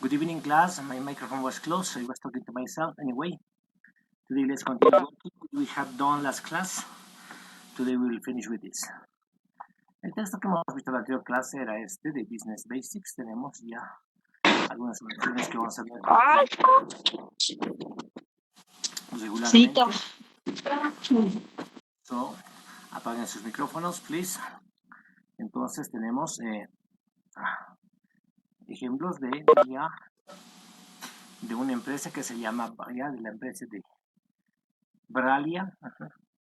Good evening, class. My microphone was closed, so I was talking to myself. Anyway, today let's continue working what we have done last class. Today we will finish with this. El texto que hemos visto en la anterior clase era este de Business Basics. Tenemos ya algunas soluciones que vamos a ver regularmente. So, apaguen sus micrófonos, please. Entonces tenemos ejemplos de una empresa que se llama, de la empresa de Braglia.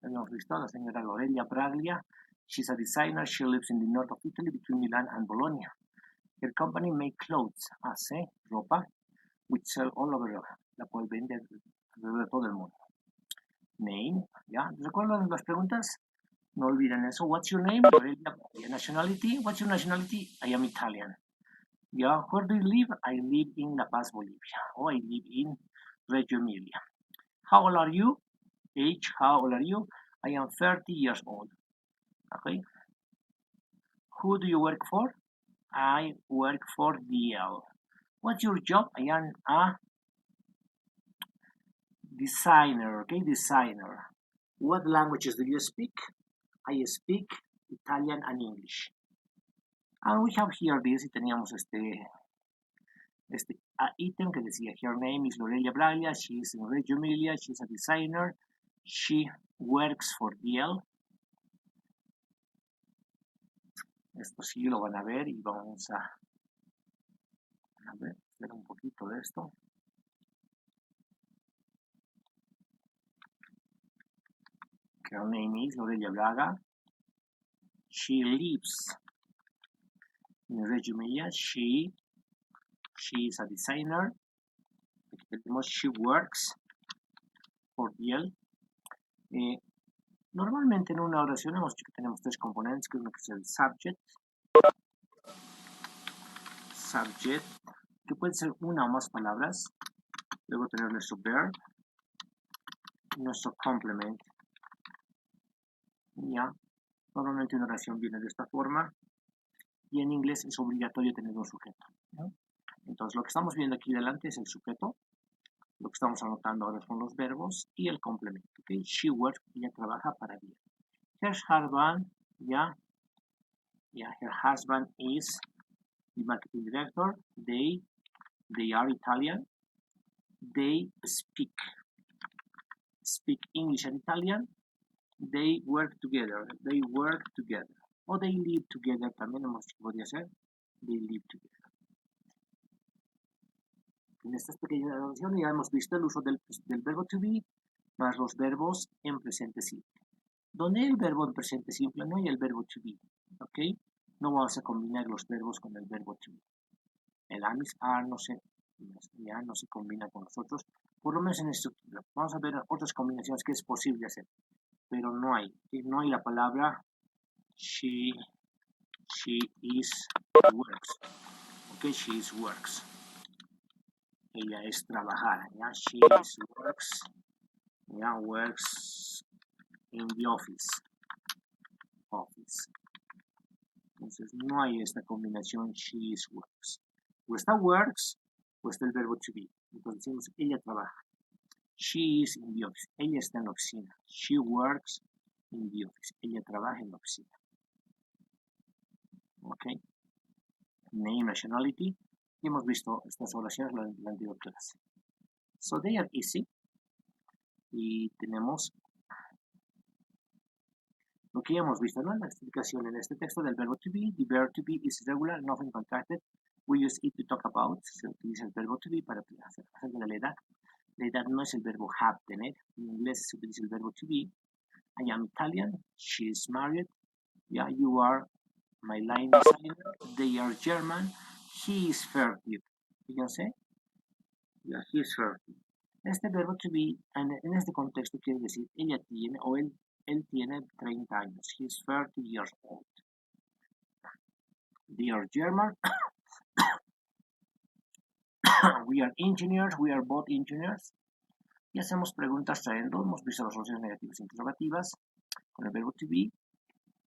Hemos visto a la señora Lorelia Braglia. She's a designer. She lives in the north of Italy between Milan and Bologna. Her company makes clothes, hace ropa, which sell all over, la cual vende alrededor de todo el mundo. Name, ¿ya? ¿Recuerdan las preguntas? No olviden eso. What's your name? Lorelia. Nationality? What's your nationality? I am Italian. Yeah, where do you live? I live in La Paz, Bolivia. Or I live in Reggio Emilia. How old are you? Age, how old are you? I am 30 years old. Okay. Who do you work for? I work for DL. What's your job? I am a designer. Okay, designer. What languages do you speak? I speak Italian and English. And we have here this, y teníamos este item que decía, her name is Lorelia Braglia, she is in Reggio Emilia, she's a designer, she works for DL. Esto sí lo van a ver y vamos a ver un poquito de esto. Her name is Lorelia Braga. She lives in Reggio Emilia. She is a designer. Aquí tenemos she works for DL. Normalmente en una oración hemos dicho que tenemos tres componentes, que uno que es el subject, que puede ser una o más palabras, luego tener nuestro verb y nuestro complement. Ya, normalmente una oración viene de esta forma y en inglés es obligatorio tener un sujeto, ¿no? Entonces lo que estamos viendo aquí delante es el sujeto, lo que estamos anotando ahora son los verbos y el complemento. Okay? She works, ella trabaja para bien. Her husband, her husband is the marketing director. They are Italian. They speak English and Italian. They work together. O they live together, también podría ser. They live together. En estas pequeñas oraciones ya hemos visto el uso del verbo to be más los verbos en presente simple. Donde hay el verbo en presente simple no hay el verbo to be, ¿ok? No vamos a combinar los verbos con el verbo to be. El am is are no se combina con nosotros, por lo menos en estructura. Vamos a ver otras combinaciones que es posible hacer, pero no hay la palabra she is works, ¿ok? She is works. Ella es trabajar, ¿ya? She is works, ¿ya? Works in the office. Entonces no hay esta combinación she is works. O está works o está el verbo to be. Entonces decimos ella trabaja. She is in the office. Ella está en la oficina. She works in the office. Ella trabaja en la oficina. Ok. Name, nationality. Y hemos visto estas oraciones en la anterior clase. So they are easy. Y tenemos lo que ya hemos visto, ¿no? La explicación en este texto del verbo to be. The verb to be is regular, nothing contracted. We use it to talk about. Se utiliza el verbo to be para hacer de la edad. La edad no es el verbo have, tener. En inglés se utiliza el verbo to be. I am Italian. She is married. Yeah, you are my line designer. They are German. He is 30. Fíjense. Yeah, he is 30. Este verbo to be, en este contexto quiere decir ella tiene o él tiene 30 años. He is 30 years old. They are German. We are engineers. We are both engineers. Y hacemos preguntas trayendo. Hemos visto las soluciones negativas e interrogativas con el verbo to be.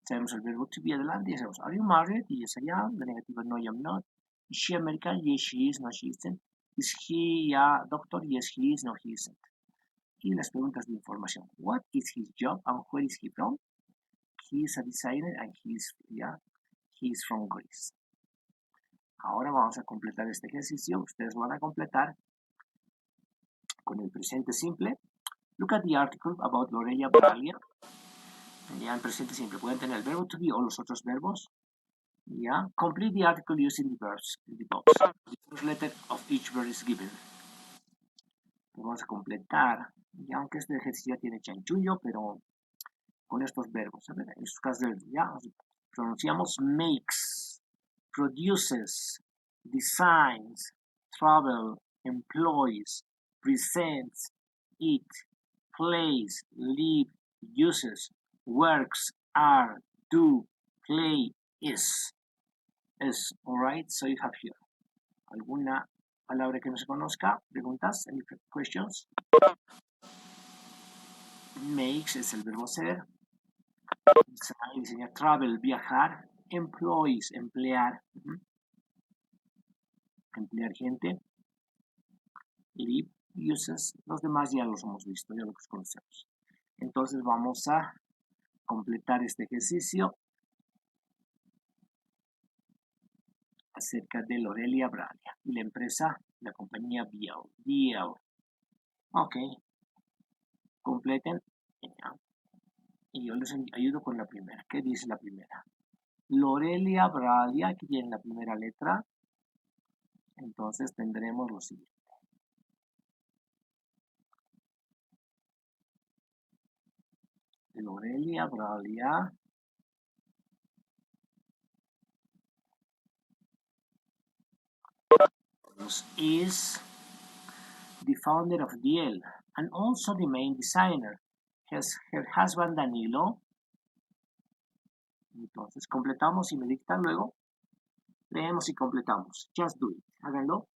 Tenemos el verbo to be adelante y hacemos, are you married? Y es allá. La negativa no, I am not. Is she American? Yes, she is. No, she isn't. Is he a doctor? Yes, he is. No, he isn't. Y las preguntas de información. What is his job and where is he from? He is a designer and he is from Greece. Ahora vamos a completar este ejercicio. Ustedes van a completar con el presente simple. Look at the article about Lorelia Bralia. Ya en presente simple pueden tener el verbo to be o los otros verbos. Ya. Complete the article using the verbs in the box. The first letter of each verb is given. Vamos a completar. Ya, aunque este ejercicio ya tiene chanchullo, pero con estos verbos. A ver, en estos casos ya pronunciamos makes, produces, designs, travel, employs, presents, eat, plays, live, uses, works, are, do, play, is. Alright, so you have here. ¿Alguna palabra que no se conozca? ¿Preguntas? Any questions? Makes es el verbo ser. Diseñar, travel, viajar. Employees, emplear. Emplear gente. Live, uses. Los demás ya los hemos visto, ya los conocemos. Entonces vamos a completar este ejercicio acerca de Lorelia Bralia y la empresa, la compañía BL. Ok. Completen. Y yo les ayudo con la primera. ¿Qué dice la primera? Lorelia Bralia, aquí tienen la primera letra. Entonces tendremos lo siguiente. Lorelia Bralia is the founder of DL and also the main designer. Her husband Danilo. Entonces completamos y me dictan luego. Leemos y completamos. Just do it. Háganlo.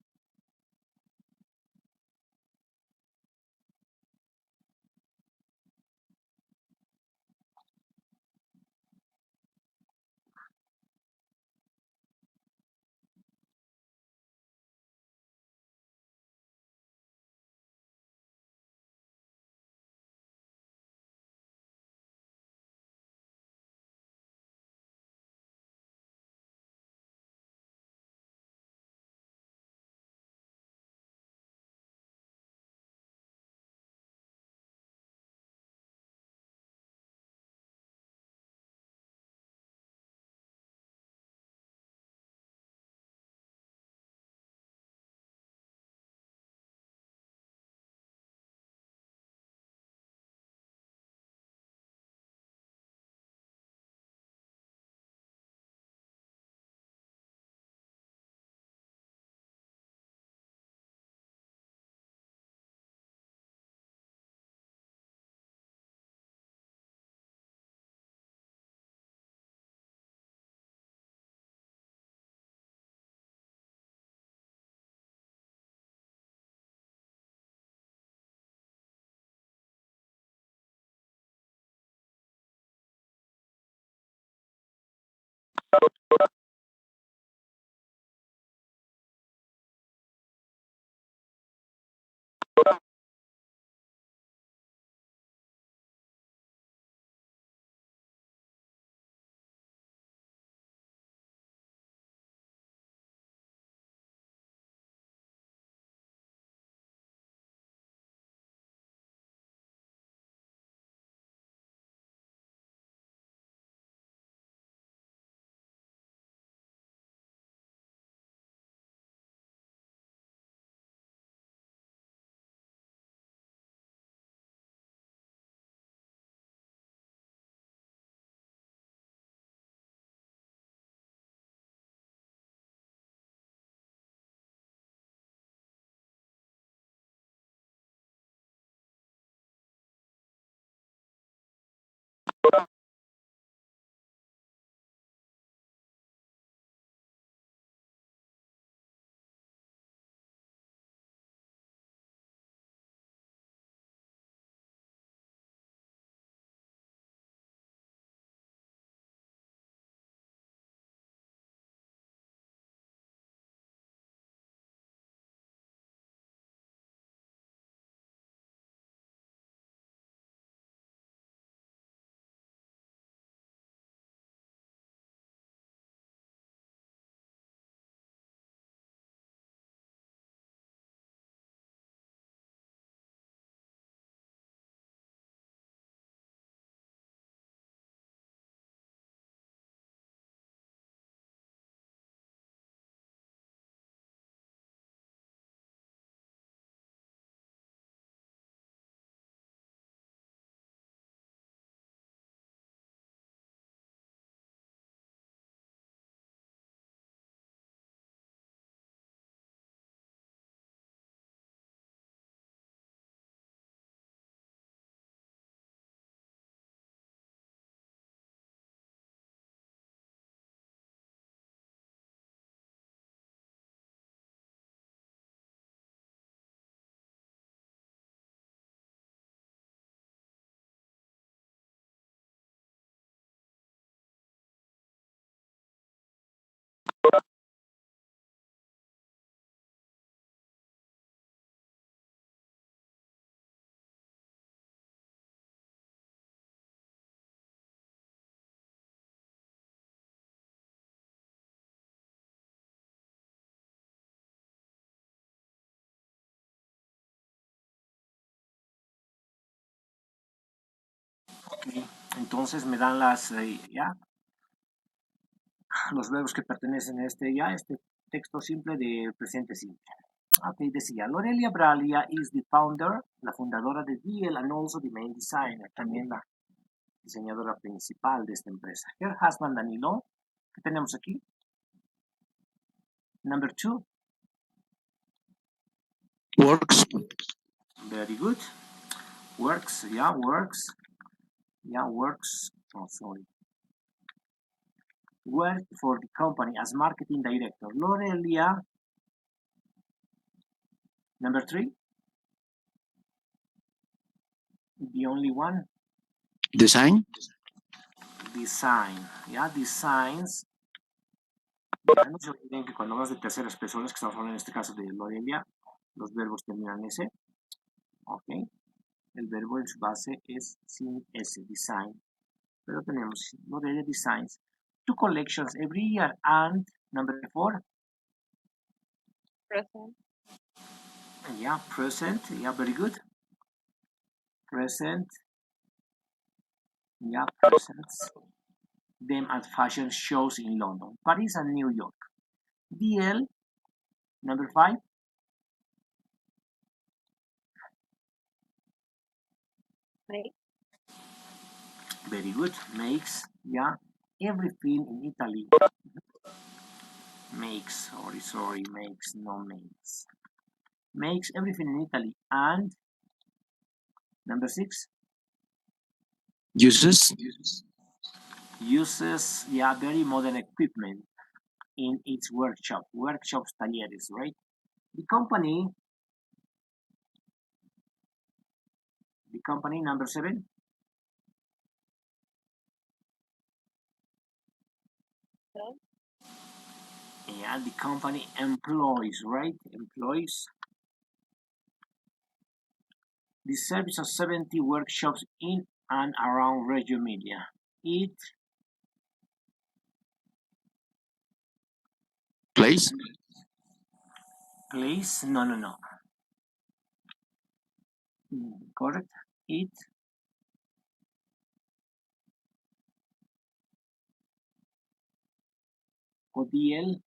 Ok. Entonces me dan las, ya, los verbos que pertenecen a este texto simple de presente simple. Ok, decía, Lorelia Bralia is the founder, la fundadora de DL and also the main designer, también la diseñadora principal de esta empresa. Her husband Danilo, ¿qué tenemos aquí? Number 2. Works. Very good. Works, yeah, works. Yeah, works. Oh, sorry. Worked for the company as marketing director. Lorelia. Number 3. The only one. Design. Design. Yeah, designs. No se olviden que cuando hablas de terceras personas, que estamos hablando en este caso de Lorelia, los verbos terminan en S. Ok. El verbo en su base es sin S, design. Pero tenemos Lorelia designs 2 collections every year. And number 4. Present. Yeah, present. Yeah, very good. Present. Yeah, presents them at fashion shows in London, Paris, and New York. DL, number 5. Make. Very good. Makes, yeah, everything in Italy. Makes, sorry, makes, no makes. Makes everything in Italy. And number 6. Uses. Uses, yeah, very modern equipment in its workshop. Workshops, talleres, right? The company, number 7. Okay. Yeah, the company employs, right? Employs the service of 70 workshops in and around Reggio Emilia. It Place. place, no. Correct. It o DL.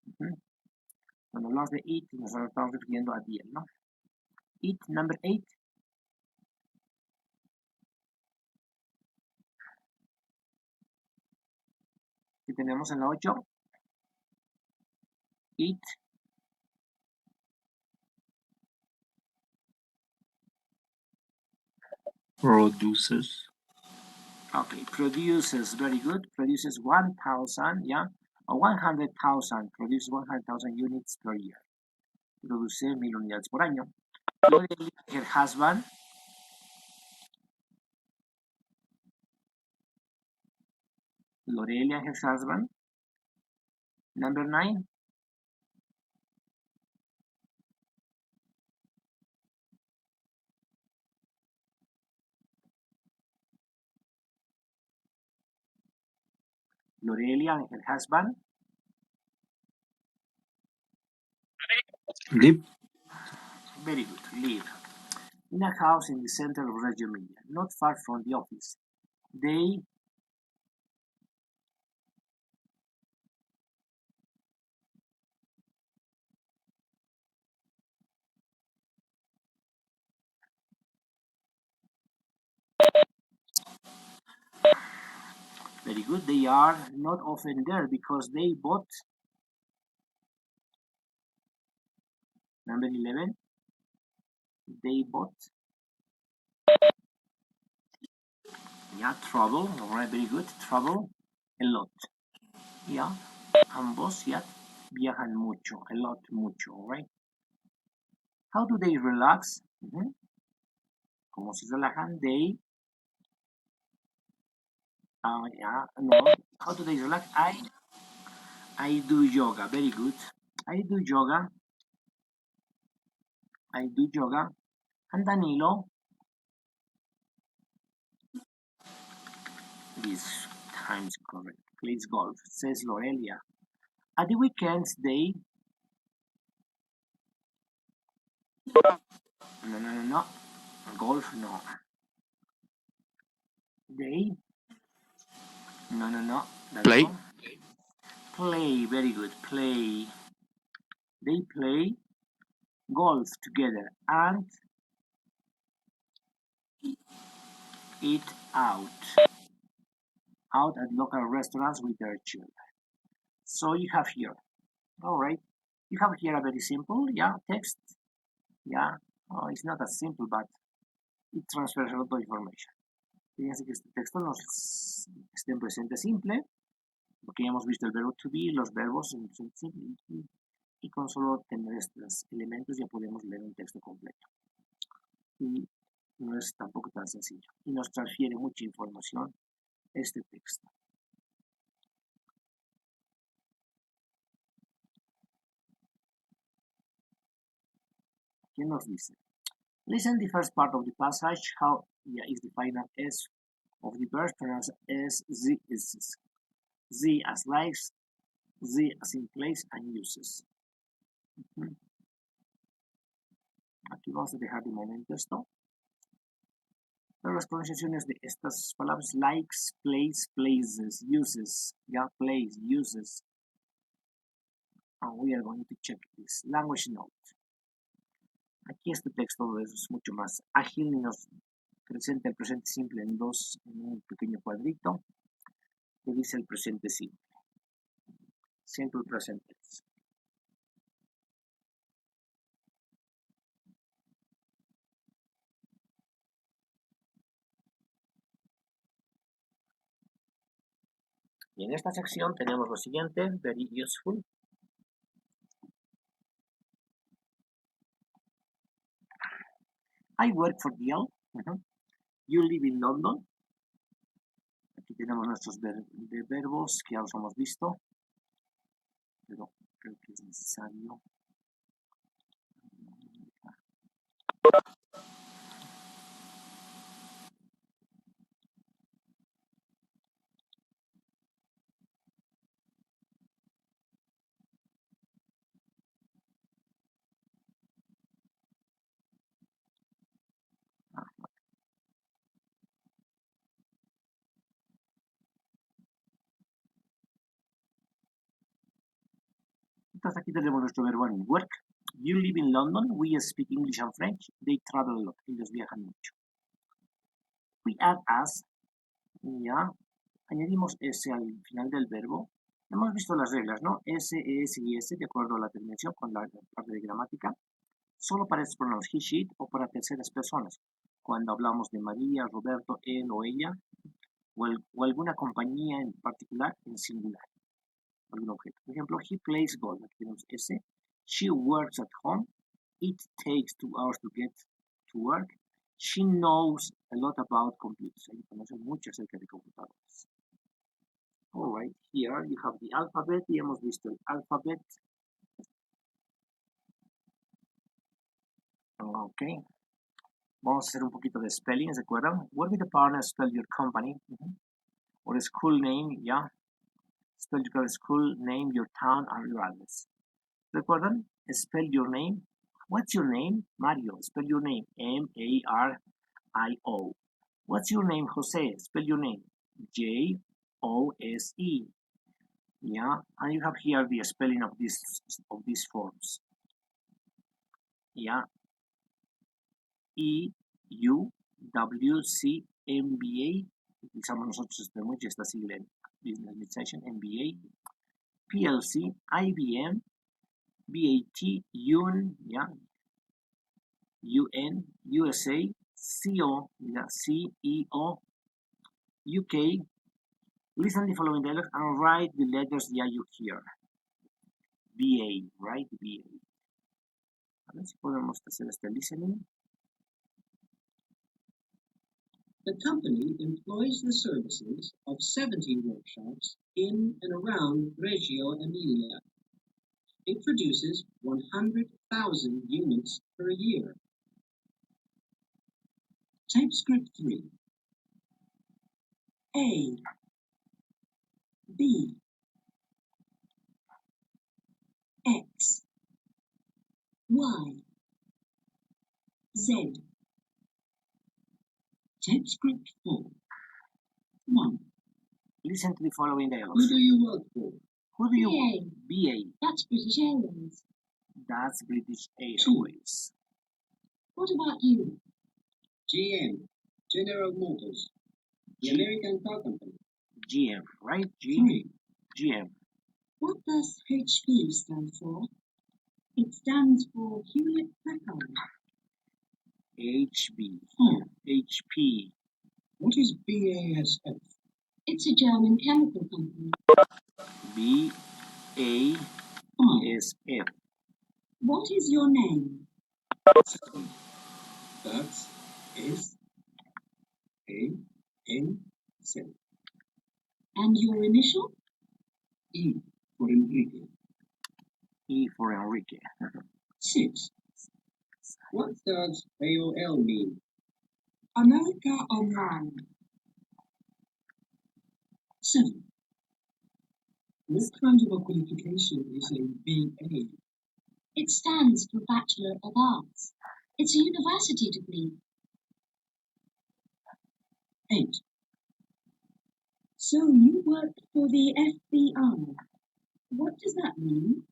Cuando hablamos de it, nos estamos refiriendo a DL, ¿no? It, number 8. ¿Qué tenemos en la 8? It Produces. okay, produces, very good. Produces 1,000, yeah, or 100,000. Produces 100,000 units per year. Produce 1,000 unidades por año. Her husband. Lorelia, her husband. Number 9. Lorelia and her husband. Live. Very good. Live in a house in the center of Reggio Emilia, not far from the office. They very good. They are not often there because they bought. Number 11. They bought. Yeah, trouble. All right, very good. Trouble. A lot. Yeah, ambos, yeah, viajan mucho. A lot, mucho. All right. How do they relax? ¿Cómo se relajan? They. Yeah, no. How do they relax? I do yoga. Very good. I do yoga. I do yoga. And Danilo, this time's correct. Plays golf, says Lorelia. At the weekends, they. No. Golf, no. They? No. That's Play. wrong. Play, very good. Play. They play golf together and eat out at local restaurants with their children. So you have here, all right, you have here a very simple, text, it's not as simple, but it transfers a lot of information. Fíjense que este texto nos está en presente simple, porque ya hemos visto el verbo to be, los verbos en presente simple, y con solo tener estos elementos ya podemos leer un texto completo. Y no es tampoco tan sencillo, y nos transfiere mucha información este texto. ¿Quién nos dice? Listen the first part of the passage, how is the final S of the verb pronounced as Z is. Z as likes, Z as in place and uses. Aquí vamos a dejar de momento esto. Pero las pronunciaciones de estas palabras, likes, place, places, uses, place, uses. And we are going to check this language note. Aquí este texto es mucho más ágil y nos presenta el presente simple en un pequeño cuadrito que dice el presente simple. Simple present tense. Y en esta sección tenemos lo siguiente, very useful. I work for Dell. You live in London. Aquí tenemos nuestros verbos que ya los hemos visto, pero creo que es necesario. Entonces aquí tenemos nuestro verbo en work. You live in London. We speak English and French. They travel a lot. Ellos viajan mucho. We add as. Añadimos S al final del verbo. Hemos visto las reglas, ¿no? S, ES y S de acuerdo a la terminación con la parte de gramática. Solo para estos pronombres he, she o para terceras personas. Cuando hablamos de María, Roberto, él o ella, o alguna compañía en particular en singular. Algún objeto. Por ejemplo, he plays golf. Aquí tenemos S. She works at home. It takes 2 hours to get to work. She knows a lot about computers. Ella conoce mucho acerca de computadores. Alright, here you have the alphabet. Y hemos visto el alphabet. Ok. Vamos a hacer un poquito de spelling, ¿se acuerdan? What would the partner spell your company? Or school name, Spell your school name, your town, and your address. ¿Recuerdan? Spell your name. What's your name? Mario. Spell your name. M-A-R-I-O. What's your name? Jose. Spell your name. J-O-S-E. And you have here the spelling of these forms. E-U-W-C-M-B-A. Utilizamos nosotros mucho esta sigla en Business Administration, MBA. PLC, IBM, BAT, UN, UN, USA, CO, CEO, UK. Listen the following dialogue and write the letters you hear. BA, right? BA. A ver si podemos hacer este listening. The company employs the services of 70 workshops in and around Reggio Emilia. It produces 100,000 units per year. TypeScript 3. A, B, X, Y, Z. TypeScript 4. 1. Listen to the following Who dialogues. do you work for? Who do you BA. BA? That's British Airways. That's British Airways. What about you? GM, General Motors, the G- American car company. GM, right? 3. GM. What does HP stand for? It stands for Hewlett Packard. HB. 4. HP. What is BASF? It's a German chemical company. BASF. 5. What is your name? That's S-A-N-7. And your initial? E for Enrique. E for Enrique. 6. What does AOL mean? America Online. 7. What kind of a qualification is a BA? It stands for Bachelor of Arts. It's a university degree. 8. So you work for the FBI. What does that mean?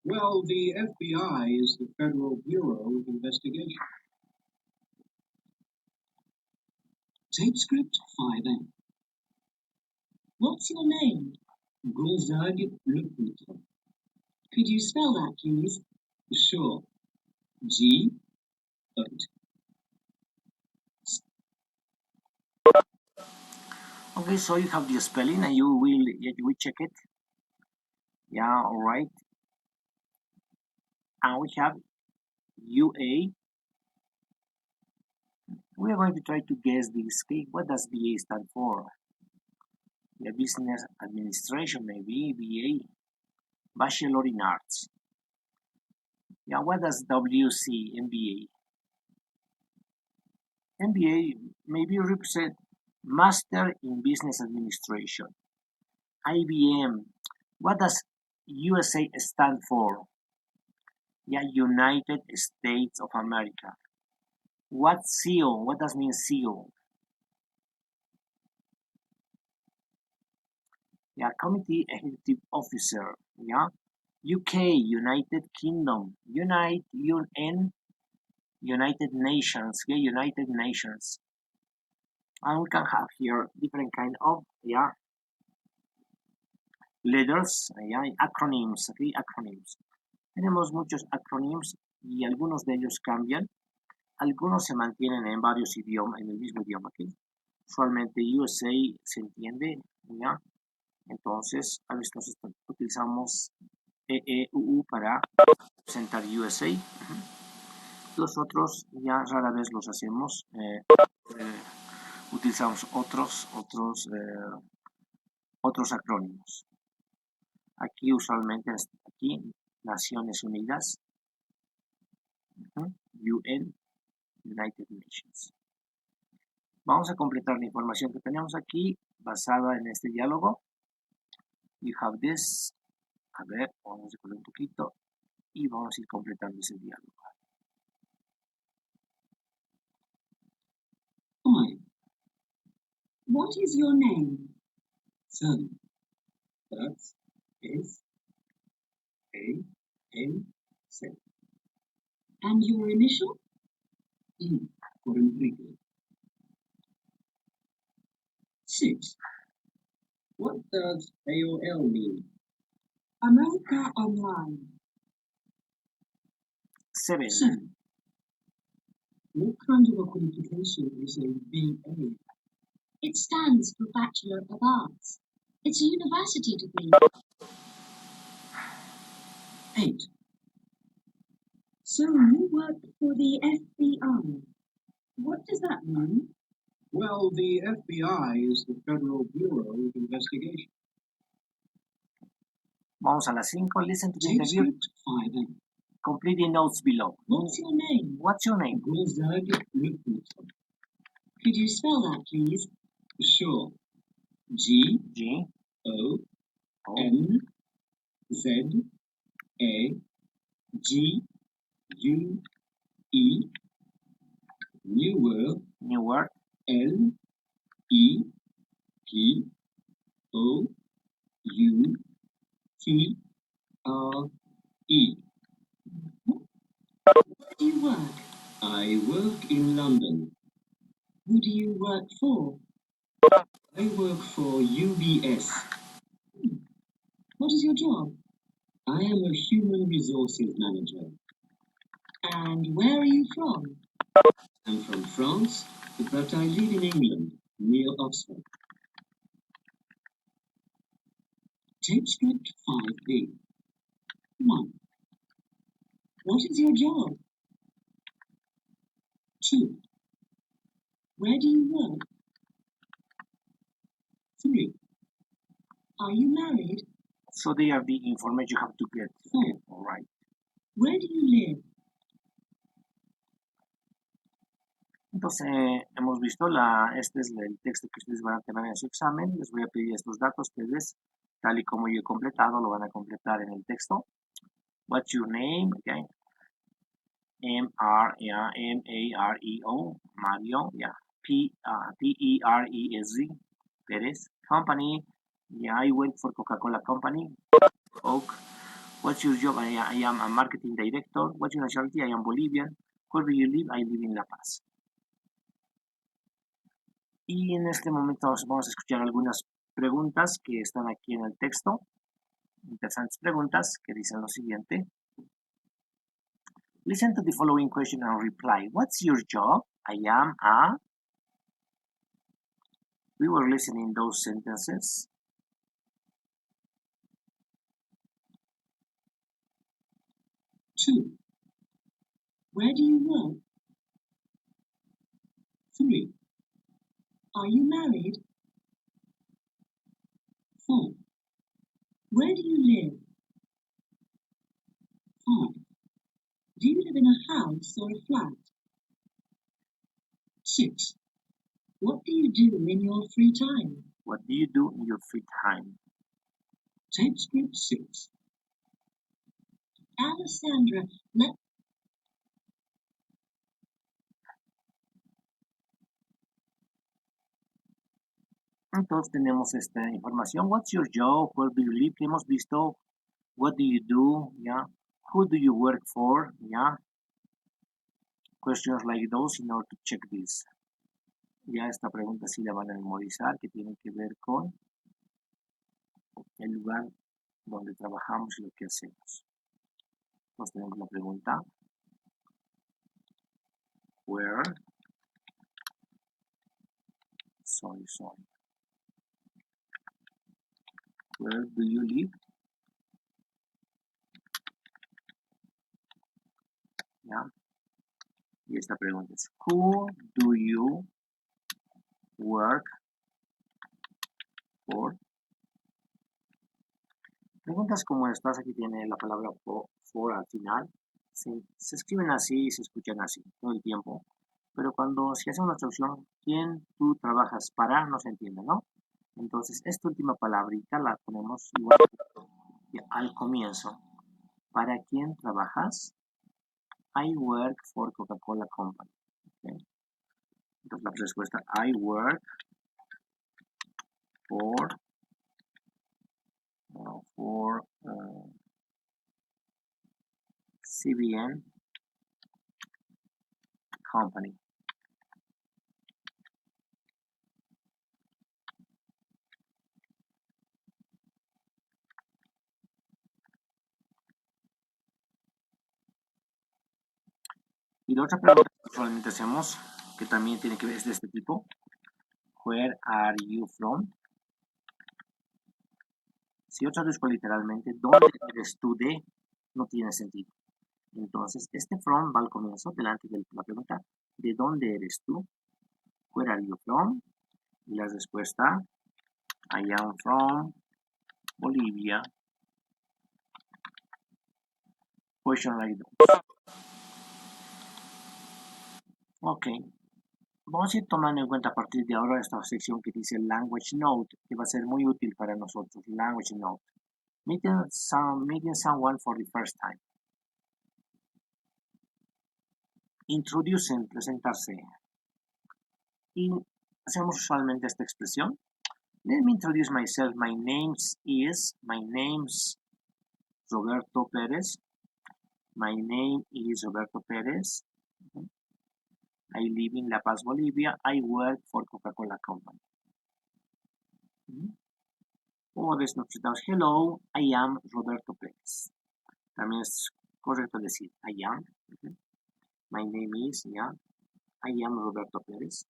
Well, the FBI is the Federal Bureau of Investigation. Tape script 5M. What's your name? Gonzague Lepoutre. Could you spell that, please? Sure. G. Okay, so you have the spelling and you will check it. Yeah, all right. And we have UA. We are going to try to guess this. Okay, what does BA stand for? The business administration, maybe BA. Bachelor in Arts. Yeah, what does WC MBA? MBA maybe represent Master in Business Administration. IBM. What does USA stand for? Yeah, United States of America. What SEAL? What does mean SEAL? Yeah, Committee Executive Officer. Yeah, UK, United Kingdom, UN, United Nations. Yeah, United Nations. And we can have here different kind of letters, acronyms. Okay, acronyms. Tenemos muchos acronyms y algunos de ellos cambian. Algunos se mantienen en varios idiomas, en el mismo idioma. ¿Okay? Usualmente USA se entiende, ¿ya? Entonces, a veces utilizamos EEUU para presentar USA. Los otros ya rara vez los hacemos. Utilizamos otros acrónimos. Aquí usualmente, aquí, Naciones Unidas, UN, United Nations. Vamos a completar la información que tenemos aquí basada en este diálogo. You have this. A ver, vamos a poner un poquito y vamos a ir completando ese diálogo. 5. What is your name? 7. That's S-A-N-7. And your initial? E for Enrique. 6. What does AOL mean? America Online. 7. 7. What kind of a qualification is a BA? It stands for Bachelor of Arts. It's a university degree. 8. So you work for the FBI. What does that mean? Well, the FBI is the Federal Bureau of Investigation. Vamos a las 5. Listen to the Tape interview. script 5M. Complete the notes below. What's your name? What's your name? Gonzague Lepoutre. Could you spell that, please? Sure. G. G. O. O. N. Z. A. G. U. E. New word. New word. L. E. P O U T R E. Where do you work? I work in London. Who do you work for? I work for UBS. What is your job? I am a human resources manager. And where are you from? I'm from France, but I live in England, near Oxford. Tape script 5B. 1. What is your job? 2. Where do you work? 3. Are you married? So they are the information you have to get. Okay, all right. Where do you live? Entonces, hemos visto, este es el texto que ustedes van a tener en su examen. Les voy a pedir estos datos. Ustedes, tal y como yo he completado, lo van a completar en el texto. What's your name? Okay. M-A-R-E-O, Mario, yeah. P-E-R-E-S-Z, Perez. Company, yeah, I work for Coca-Cola Company, Coke. What's your job? I am a marketing director. What's your nationality? I am Bolivian. Where do you live? I live in La Paz. Y en este momento vamos a escuchar algunas preguntas que están aquí en el texto. Interesantes preguntas que dicen lo siguiente. Listen to the following question and reply. What's your job? I am a... We were listening those sentences. Two. Where do you work? 3. Are you married? 4. Where do you live? 5. Do you live in a house or a flat? 6. What do you do in your free time? What do you do in your free time? Tape script 6. Alessandra, let Entonces tenemos esta información. What's your job? Where do you live? Hemos visto. What do you do? Yeah. Who do you work for? Yeah. Questions like those in order to check this. Ya esta pregunta sí la van a memorizar, que tiene que ver con el lugar donde trabajamos y lo que hacemos. Entonces tenemos la pregunta. Where? Sorry. Where do you live? ¿Ya? Y esta pregunta es, who do you work for? Preguntas como estas, aquí tiene la palabra for al final. Se escriben así y se escuchan así todo el tiempo. Pero cuando se hace una traducción, ¿quién tú trabajas para? No se entiende, ¿no? Entonces, esta última palabrita la ponemos igual al comienzo. ¿Para quién trabajas? I work for Coca-Cola Company. ¿Okay? Entonces, la respuesta, I work for CBN Company. Y la otra pregunta que solamente hacemos, que también tiene que ver, es de este tipo. Where are you from? Si yo traduzco literalmente, ¿dónde eres tú de? No tiene sentido. Entonces, este from va al comienzo, delante de la pregunta, ¿de dónde eres tú? Where are you from? Y la respuesta, I am from Bolivia. Question like that. Ok. Vamos a ir tomando en cuenta a partir de ahora esta sección que dice Language Note, que va a ser muy útil para nosotros. Language Note. Meeting someone for the first time. Introducen, presentarse. Y hacemos usualmente esta expresión. Let me introduce myself. My name's Roberto Perez. My name is Roberto Perez. I live in La Paz, Bolivia. I work for Coca-Cola Company. O nos presentamos, hello, I am Roberto Perez. También es correcto decir, I am. My name is, I am Roberto Perez.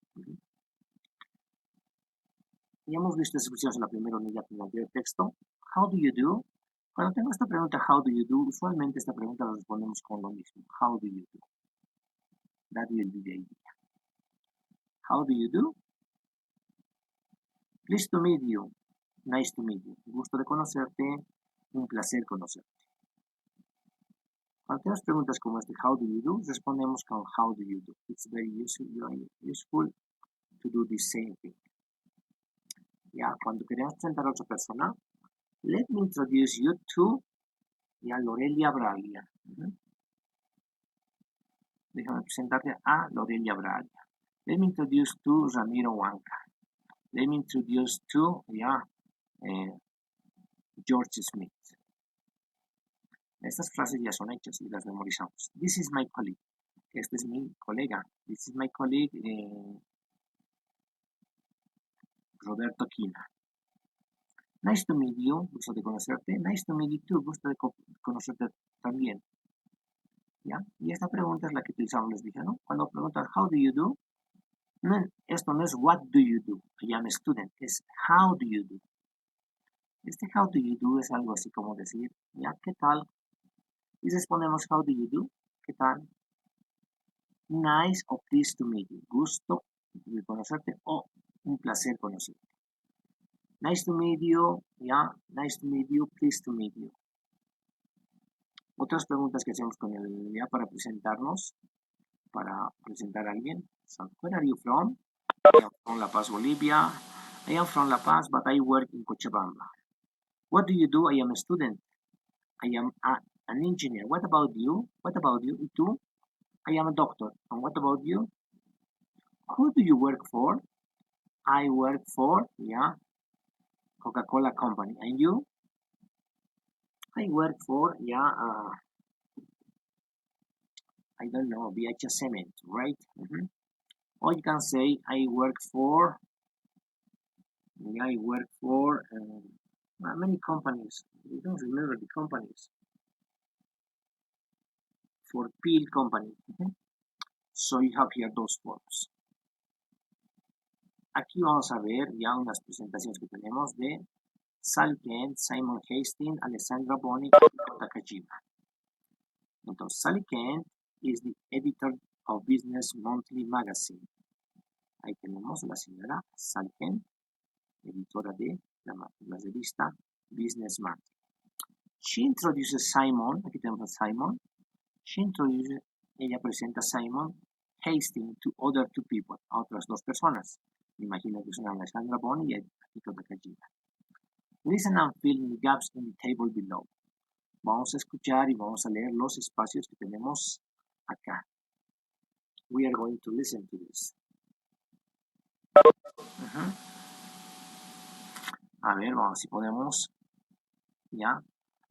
Ya hemos visto expresiones en la primera unidad del texto. How do you do? Cuando tengo esta pregunta, how do you do? Usualmente esta pregunta la respondemos con lo mismo. How do you do? That will be the idea. How do you do? Pleased to meet you. Nice to meet you. Gusto de conocerte. Un placer conocerte. Cuando tenemos preguntas como este, how do you do? Respondemos con how do you do. It's very useful to do the same thing. Ya, cuando queremos presentar a otra persona, let me introduce you to Lorelia Braglia. Déjame presentarte a Lorelia Braglia. Let me introduce to Ramiro Huanca. Let me introduce to George Smith. Estas frases ya son hechas y las memorizamos. This is my colleague. Este es mi colega. This is my colleague Roberto Quina. Nice to meet you. Gusto de conocerte. Nice to meet you too. Gusto de conocerte también. ¿Ya? Y esta pregunta es la que utilizamos, les dije, ¿no? Cuando preguntan how do you do, no, esto no es what do you do, I am a student, es how do you do. Este how do you do es algo así como decir, ¿ya? ¿Qué tal? Y respondemos how do you do, ¿qué tal? Nice o pleased to meet you, gusto de conocerte o un placer conocerte. Nice to meet you, nice to meet you, pleased to meet you. Otras preguntas que hacemos con el para presentarnos, para presentar a alguien. So, where are you from? I am from La Paz, Bolivia. I am from La Paz, but I work in Cochabamba. What do you do? I am a student. I am an engineer. What about you? What about you? ¿Y tú? I am a doctor. And what about you? Who do you work for? I work for, Coca-Cola Company. And you? I work for, I don't know, VH Cement, right? Or you can say, I work for many companies. I don't remember the companies. For Peel Company. So you have here those forms. Aquí vamos a ver ya unas presentaciones que tenemos de Sally Kent, Simon Hastings, Alessandra Boni y Takajima. Entonces, Sally Kent is the editor of Business Monthly Magazine. Ahí tenemos la señora Sally Kent, editora de la revista Business Monthly. She introduces Simon, aquí tenemos a Simon. Ella presenta a Simon Hastings to other two people, a otras dos personas. Me imagino que son Alessandra Boni y Akiko Takajima. Listen and fill in the gaps in the table below. Vamos a escuchar y vamos a leer los espacios que tenemos acá. We are going to listen to this. A ver, vamos, si podemos,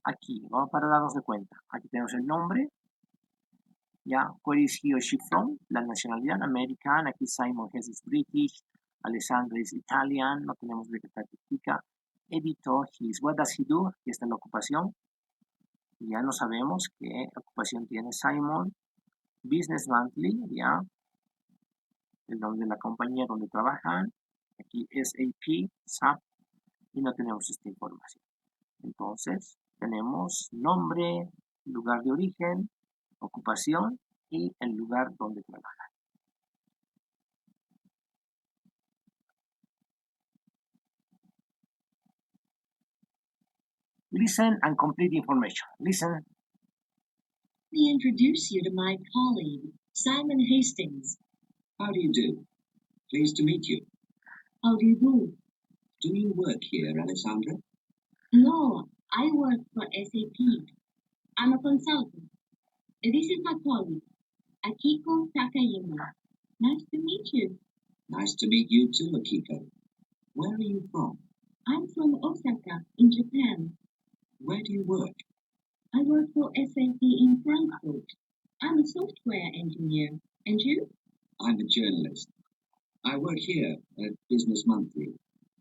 aquí, vamos para darnos de cuenta. Aquí tenemos el nombre, where is he or she from, la nacionalidad, American, aquí Simon Hess es British, Alessandra es Italian, no tenemos de qué practica, editor, what does he do, aquí está la ocupación, ya no sabemos qué ocupación tiene Simon, Business Monthly, el nombre de la compañía donde trabajan, aquí SAP, SAP, y no tenemos esta información. Entonces, tenemos nombre, lugar de origen, ocupación y el lugar donde trabajan. Listen and complete information. Listen. Let me introduce you to my colleague, Simon Hastings. How do you do? Pleased to meet you. How do you do? Do you work here, Alessandra? No, I work for SAP. I'm a consultant. This is my colleague, Akiko Takayama. Nice to meet you. Nice to meet you too, Akiko. Where are you from? I'm from Osaka, in Japan. Where do you work? I work for SAP in Frankfurt. I'm a software engineer. And you? I'm a journalist. I work here at Business Monthly.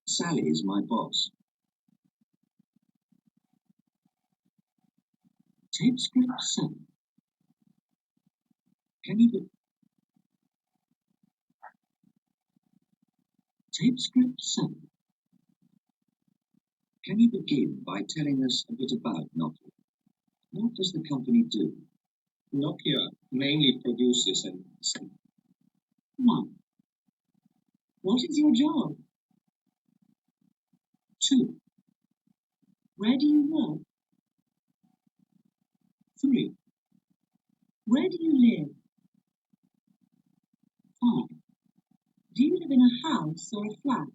Sally is my boss. Tape script 7. Can you be... Tape script 7. Can you begin by telling us a bit about Nokia? What does the company do? Nokia mainly produces and sells. 1. What is your job? 2. Where do you work? 3. Where do you live? 5. Do you live in a house or a flat?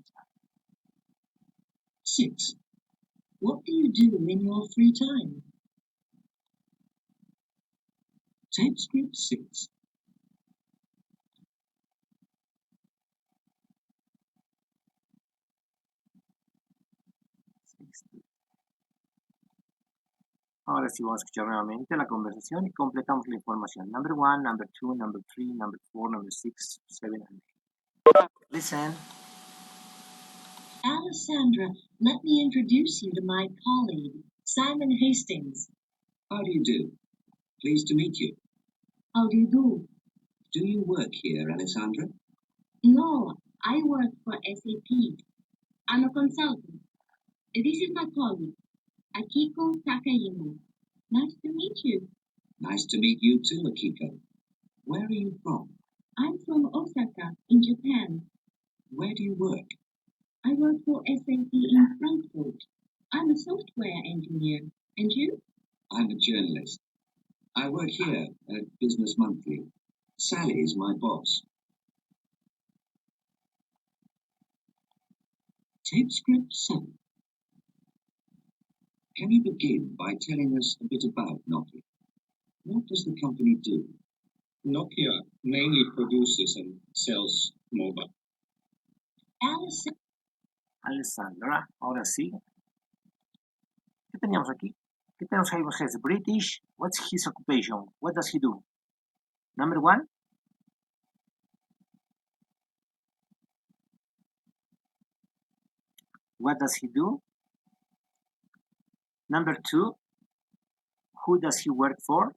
6. What do you do in your free time? Tape script 6. Ahora sí vamos a escuchar nuevamente la conversación y completamos la información. Number 1, number 2, number 3, number 4, number 6, 7, and 8. Listen. Alessandra, let me introduce you to my colleague, Simon Hastings. How do you do? Pleased to meet you. How do you do? Do you work here, Alessandra? No, I work for SAP. I'm a consultant. This is my colleague, Akiko Takayama. Nice to meet you. Nice to meet you too, Akiko. Where are you from? I'm from Osaka, in Japan. Where do you work? I work for SAP in Frankfurt. I'm a software engineer. And you? I'm a journalist. I work here at Business Monthly. Sally is my boss. Tape script 7. Can you begin by telling us a bit about Nokia? What does the company do? Nokia mainly produces and sells mobile. Alessandra, ahora sí. ¿Qué teníamos aquí? ¿Qué tenemos ahí? He's British. What's his occupation? What does he do? Number 1. What does he do? Number 2. Who does he work for?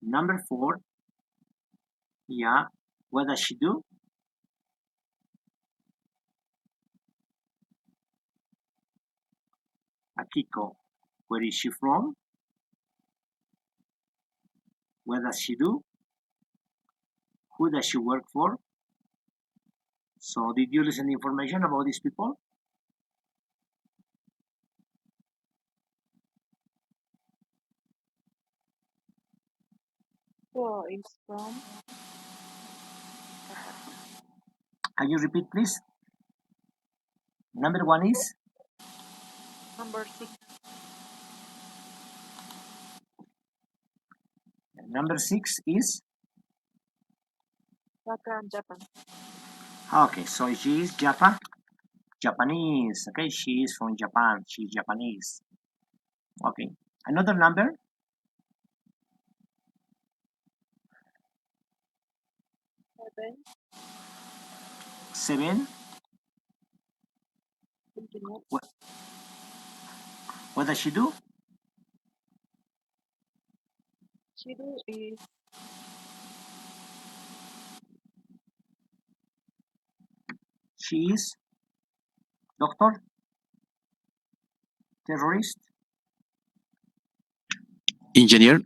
Number 4. Yeah. What does she do? Akiko. Where is she from? What does she do? Who does she work for? So, did you listen to information about these people? Who is from? Can you repeat, please? Number 1 is? Number 6. Number 6 is? Japan. Okay, so she is Japanese. Okay, she is from Japan. She's Japanese. Okay, another number? 7. What does she do? She is She is doctor, terrorist, Engineer.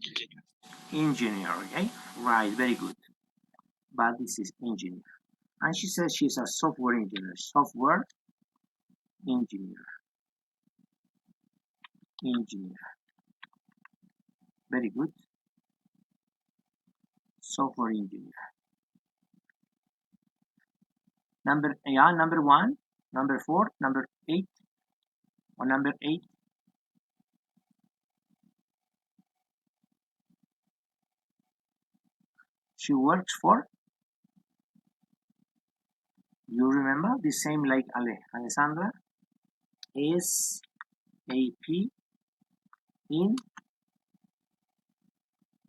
engineer. Okay, right, very good. But this is engineer. And she says she's a software engineer. Software engineer. Engineer. Very good. Software engineer. Number 1, number 4, number 8, or number 8. She works for, you remember, the same like Alessandra?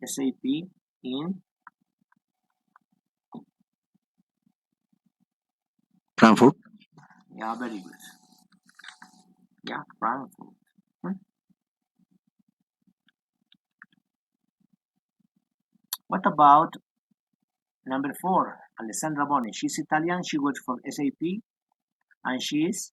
SAP in Frankfurt. Yeah, very good. Yeah, Frankfurt. What about number 4, Alessandra Boni? She's Italian, she works for SAP, and she is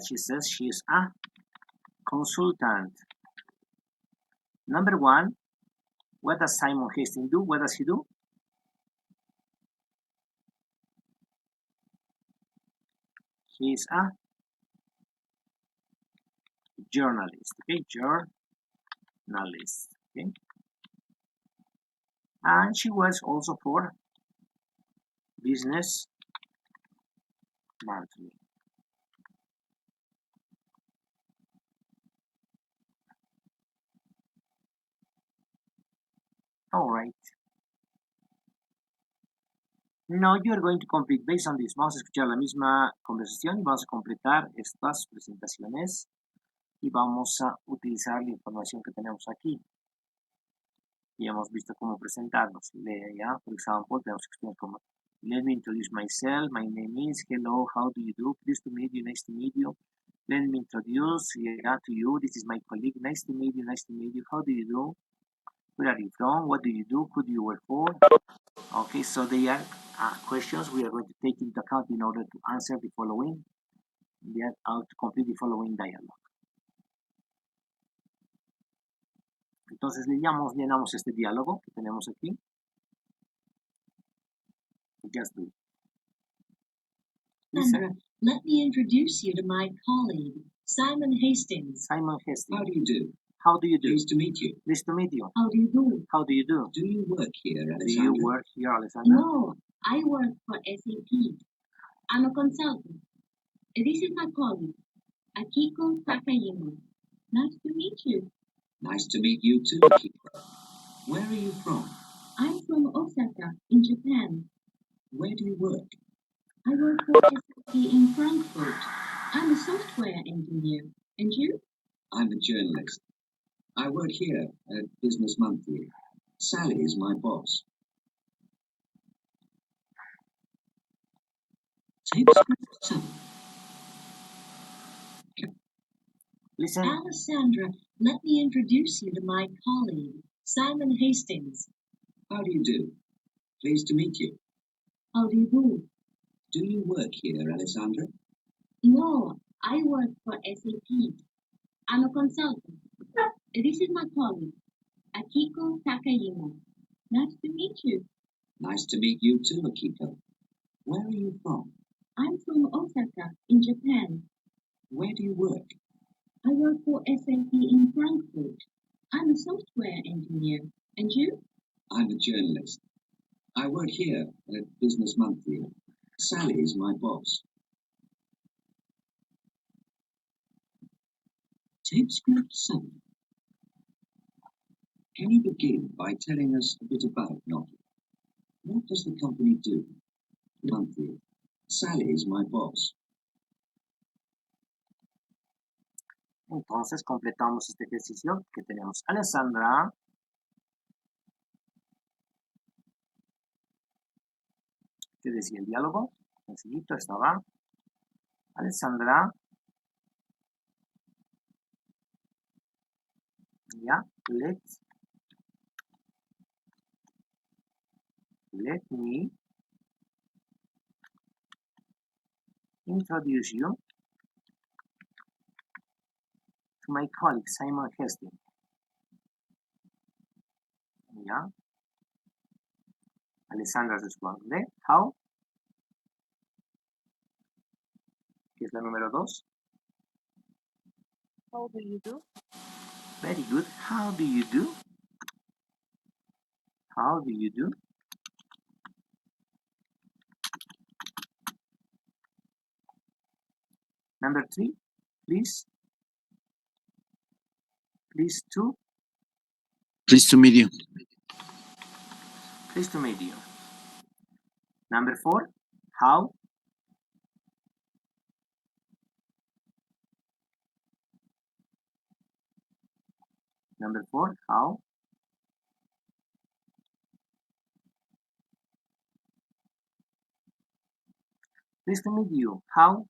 she says she is a consultant. Number 1, what does Simon Hastings do? What does he do? He is a journalist. Okay, journalist. Okay, and she works also for Business Monthly. All right. Now you are going to complete based on this. Vamos a escuchar la misma conversación y vamos a completar estas presentaciones y vamos a utilizar la información que tenemos aquí. Y hemos visto cómo presentarnos. For example, tenemos experiencias como let me introduce myself. My name is, hello, how do you do? Pleased to meet you, nice to meet you. Let me introduce to you. This is my colleague. Nice to meet you, nice to meet you. How do you do? Where are you from? What do you do? Who do you work for? Okay, so they are questions we are going to take into account in order to answer the following, to complete the following dialogue. Entonces llenamos este diálogo que tenemos aquí. Just do it. Sandra, let me introduce you to my colleague, Simon Hastings. Simon Hastings. How do you do? How do you do? Pleased to meet you. Pleased to meet you. How do you do? How do you do? Do you work here, Do Alessandra? you work here, Alessandra? No, I work for SAP. I'm a consultant. This is my colleague, Akiko Takayama. Nice to meet you. Nice to meet you too, Akiko. Where are you from? I'm from Osaka, in Japan. Where do you work? I work for SAP in Frankfurt. I'm a software engineer. And you? I'm a journalist. I work here at Business Monthly. Sally is my boss. Tape script 7. Listen. Alessandra, let me introduce you to my colleague, Simon Hastings. How do you do? Pleased to meet you. How do you do? Do you work here, Alessandra? No, I work for SAP. I'm a consultant. This is my colleague, Akiko Takayama. Nice to meet you. Nice to meet you too, Akiko. Where are you from? I'm from Osaka, in Japan. Where do you work? I work for SAP in Frankfurt. I'm a software engineer. And you? I'm a journalist. I work here at Business Monthly. Sally is my boss. Tape script 7. Can you begin by telling us a bit about Nokia? What does the company do? Monthly. Sally is my boss. Entonces completamos este ejercicio que tenemos. Alessandra. ¿Qué decía el diálogo? Sencillito, estaba. Alessandra. Yeah, let me introduce you to my colleague Simon Hastings. Yeah. Alessandra responde. How? ¿Qué es la número 2? How do you do? Very good. How do you do? How do you do? Number 3, please. Please to. Pleased to meet you. Pleased to meet you. Number 4, how. Number 4, how. Pleased to meet you. How.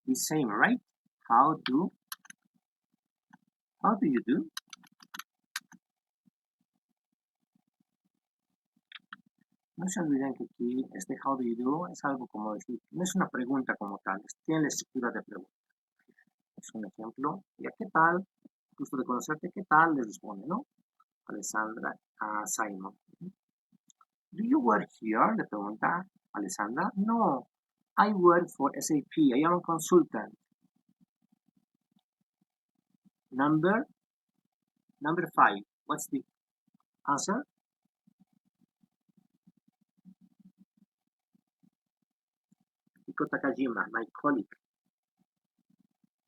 The same, right? How do you do? No se olviden que aquí este how do you do es algo como decir, no es una pregunta como tal, tiene la estructura de pregunta. Es un ejemplo, ya qué tal, gusto de conocerte, qué tal, les responde, ¿no? Alessandra a Simon. Do you work here? Le pregunta Alessandra. No, I work for SAP, I am a consultant. Number 5, what's the answer? Hiko Takajima, my colleague.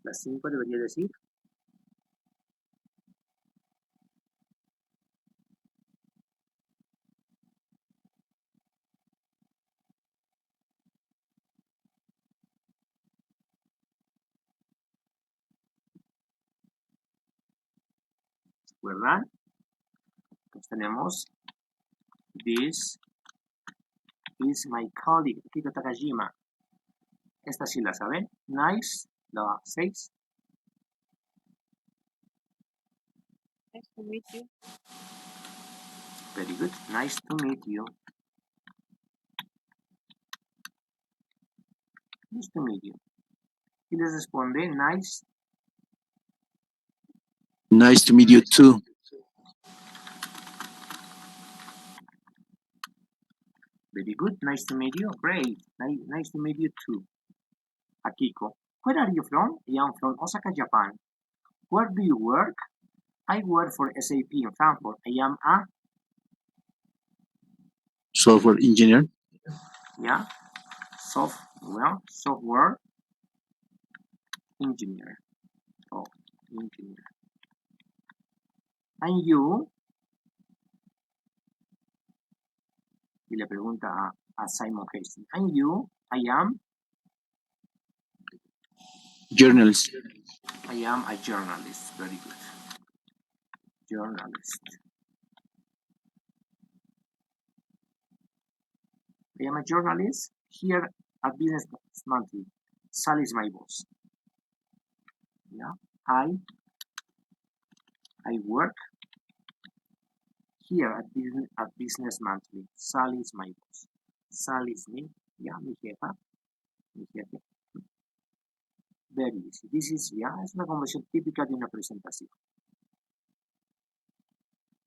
La 5 debería decir. ¿Verdad? Entonces tenemos this is my colleague, Hiko Takajima. Esta sí la saben. Nice, la 6. Nice to meet you. Very good. Nice to meet you. Nice to meet you. Y les responde nice. Nice to meet you too. Very good. Nice to meet you. Great. Nice to meet you too. Akiko. Where are you from? I am from Osaka, Japan. Where do you work? I work for SAP in Frankfurt. I am a Software engineer. yeah, software engineer. Oh, engineer. And you? Y le pregunta a Simon Hastings. And you? I am Journalist. I am a journalist. Very good. Journalist. I am a journalist here at Business Monthly. Sally is my boss. Yeah. I work here at Business Monthly. Sally is my boss. Sally is me. Yeah, mi jefa. Mi jefe. Very easy. This is, es una conversación típica de una presentación.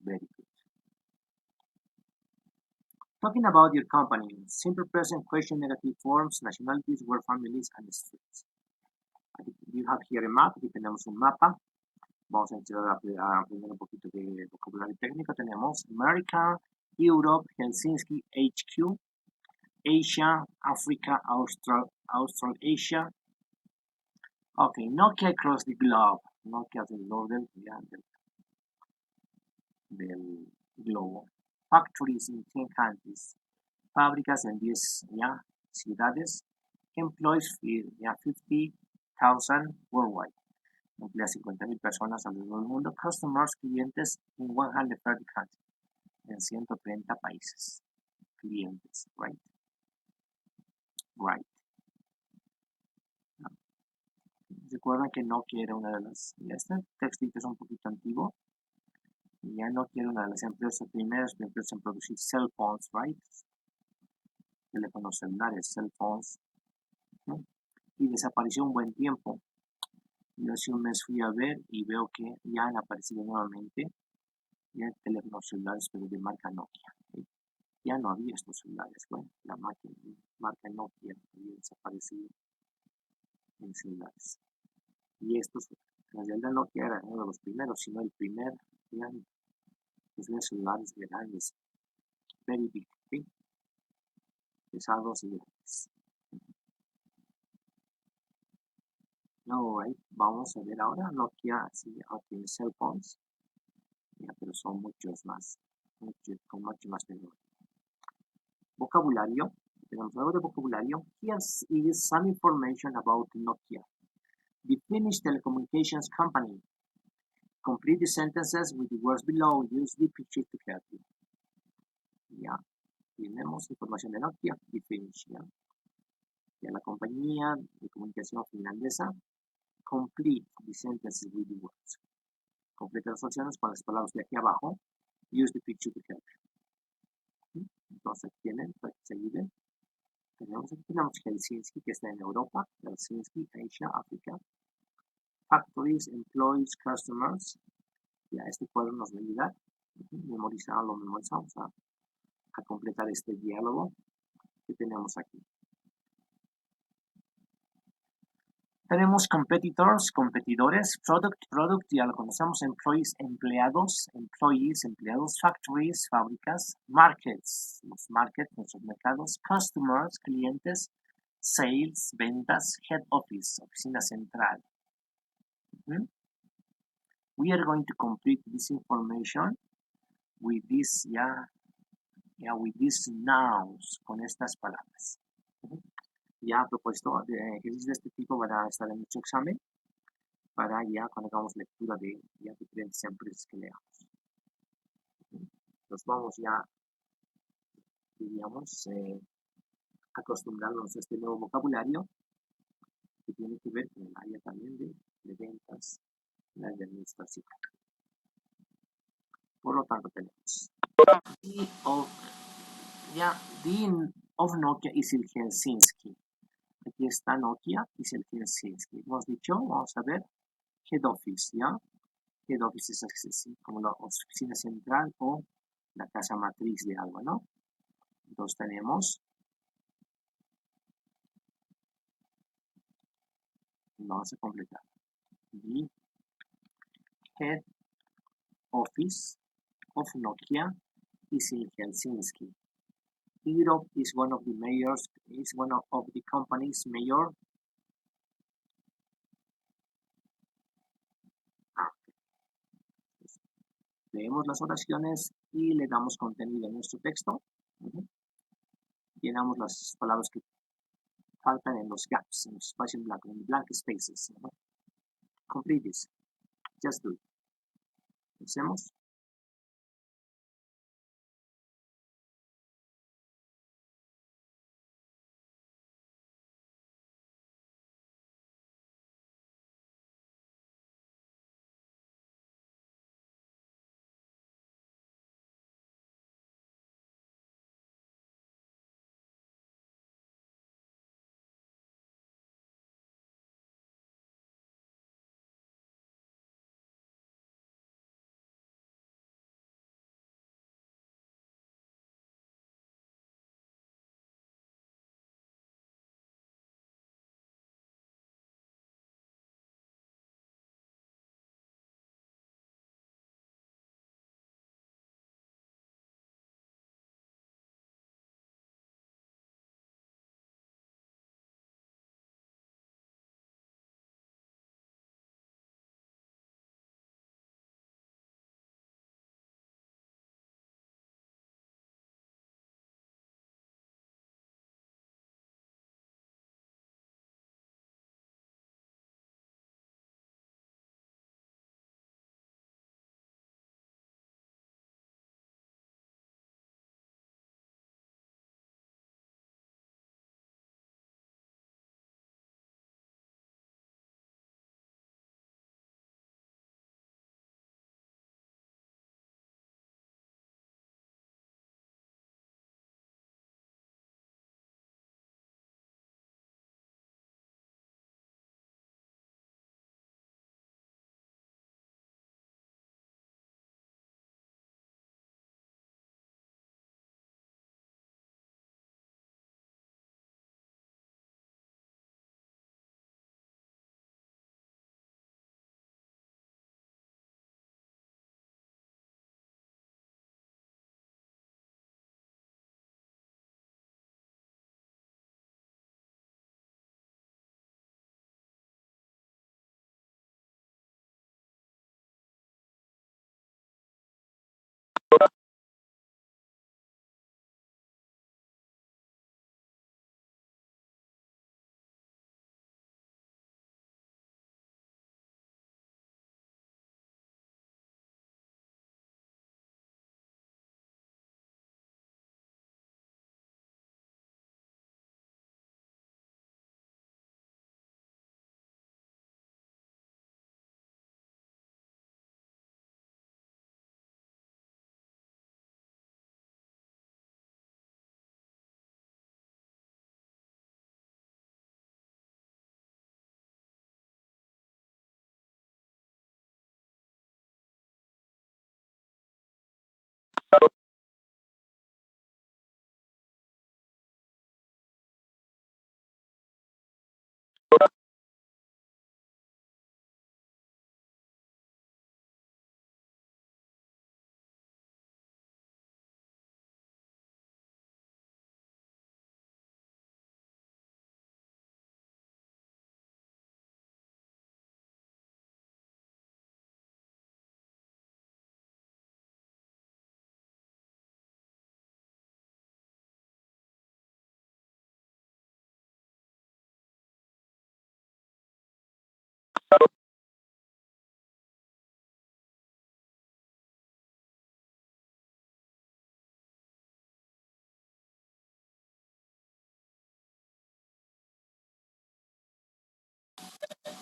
Very good. Talking about your company, simple present, question, negative forms, nationalities, work families, and streets. You have here a map. Aquí tenemos un mapa. Vamos a entrar a aprender un poquito de vocabulario técnico. Tenemos America, Europe, Helsinki, HQ, Asia, Africa, Australasia. Okay, Nokia across the globe. Nokia alrededor del globo. Factories in 10 countries. Fábricas en 10 ciudades. Employs 50,000 worldwide. Emplea 50,000 personas alrededor del mundo. Customers, clientes in 130 countries. En 130 países. Clientes, right? Right. Recuerdan que Nokia era una de las... Este textito es un poquito antiguo. Ya Nokia era una de las empresas primeras que empezó a producir cell phones, right? Teléfonos celulares, cell phones. ¿No? Y desapareció un buen tiempo. Yo hace un mes fui a ver y veo que ya han aparecido nuevamente ya teléfonos celulares, pero de marca Nokia. ¿Sí? Ya no había estos celulares. Bueno, la marca Nokia había desaparecido en celulares. Y estos, en realidad Nokia era uno de los primeros, sino el primer, eran celulares grandes, very big, ¿sí? Pesados y grandes. Alright, vamos a ver ahora. Nokia sí, tiene cell phones, ya, pero son muchos más, con mucho más tecnología. Vocabulario. Tenemos algo de vocabulario. Here is some information about Nokia. The Finnish telecommunications company. Complete the sentences with the words below. Use the picture to help you. Ya, tenemos información de Nokia, the Finnish, ya la compañía de comunicación finlandesa. Complete the sentences with the words. Completa las oraciones con las palabras de aquí abajo. Use the picture to help you. Entonces aquí tienen, para que se ayuden. Tenemos Helsinki, que está en Europa. Helsinki, Asia, África. Factories, employees, customers. Ya este cuadro nos va a ayudar. Lo memorizamos a completar este diálogo que tenemos aquí. Tenemos competitors, competidores, product, ya lo conocemos, employees, empleados, factories, fábricas, markets, los markets, nuestros mercados, customers, clientes, sales, ventas, head office, oficina central. We are going to complete this information with this, with these nouns, con estas palabras. Ya propuesto ejercicios de este tipo van a estar en nuestro examen para ya cuando hagamos lectura de diferentes empresas que leamos. Nos vamos ya, diríamos, acostumbrarnos a este nuevo vocabulario que tiene que ver con el área también de ventas, la de administración. Por lo tanto tenemos the of Nokia is el Helsinki. Aquí está Nokia y el Helsinki. Hemos dicho, vamos a ver, head office, Head office es así, como la oficina central o la casa matriz de algo, ¿no? Entonces tenemos, vamos a completar, the head office of Nokia is in Helsinki. Europe is one of the company's major leemos las oraciones y le damos contenido a nuestro texto. Llenamos las palabras que faltan en los gaps, en los espacios blancos, en blank spaces. Complete this. Just do it. Hacemos.